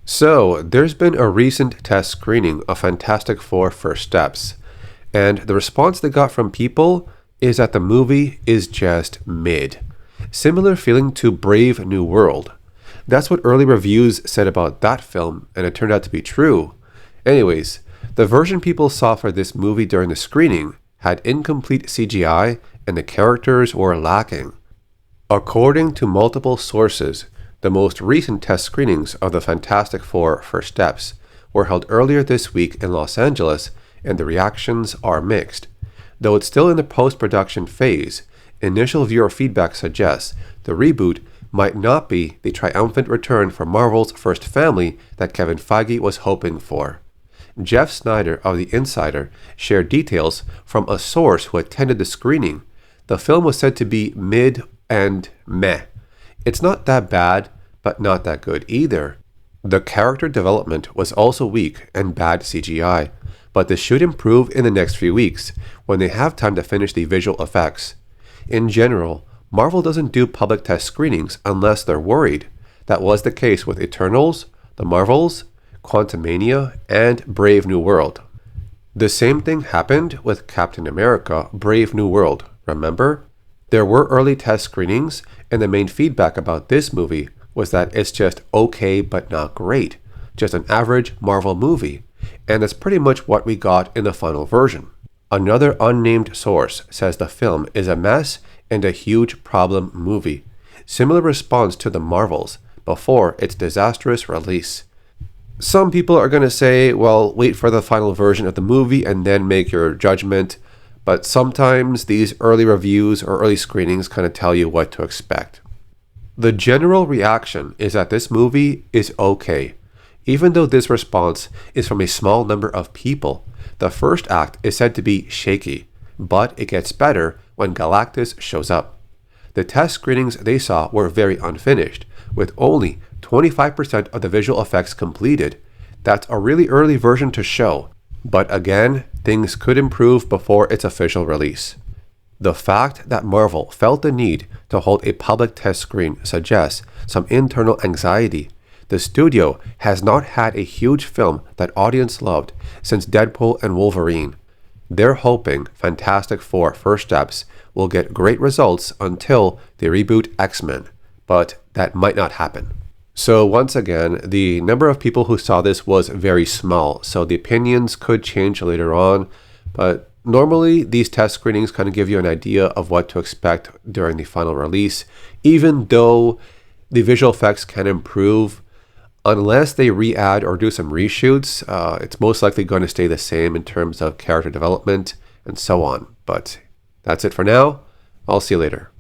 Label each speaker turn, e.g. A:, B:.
A: So, there's been a recent test screening of Fantastic Four First Steps, and the response they got from people is that the movie is just mid. Similar feeling to Brave New World. That's what early reviews said about that film, and it turned out to be true. Anyways, the version people saw for this movie during the screening had incomplete CGI and the characters were lacking. According to multiple sources, the most recent test screenings of the Fantastic Four First Steps were held earlier this week in Los Angeles, and the reactions are mixed. Though it's still in the post-production phase, initial viewer feedback suggests the reboot might not be the triumphant return for Marvel's first family that Kevin Feige was hoping for. Jeff Snyder of The Insider shared details from a source who attended the screening. The film was said to be mid and meh. It's not that bad, but not that good either. The character development was also weak and bad CGI, but this should improve in the next few weeks when they have time to finish the visual effects. In general, Marvel doesn't do public test screenings unless they're worried. That was the case with Eternals, The Marvels, Quantumania, and Brave New World. The same thing happened with Captain America Brave New World, remember? There were early test screenings, and the main feedback about this movie was that it's just okay but not great, just an average Marvel movie, and that's pretty much what we got in the final version. Another unnamed source says the film is a mess and a huge problem movie, similar response to The Marvels before its disastrous release. Some people are going to say, well, wait for the final version of the movie and then make your judgment, but sometimes these early reviews or early screenings kind of tell you what to expect. The general reaction is that this movie is okay. Even though this response is from a small number of people, the first act is said to be shaky, but it gets better when Galactus shows up. The test screenings they saw were very unfinished, with only 25% of the visual effects completed. That's a really early version to show, but again, things could improve before its official release. The fact that Marvel felt the need to hold a public test screen suggests some internal anxiety. The studio has not had a huge film that audience loved since Deadpool and Wolverine. They're hoping Fantastic Four First Steps will get great results until they reboot X-Men, but that might not happen. So once again, the number of people who saw this was very small, so the opinions could change later on, but normally these test screenings kind of give you an idea of what to expect during the final release, even though the visual effects can improve. Unless they re-add or do some reshoots, it's most likely going to stay the same in terms of character development and so on. But that's it for now. I'll see you later.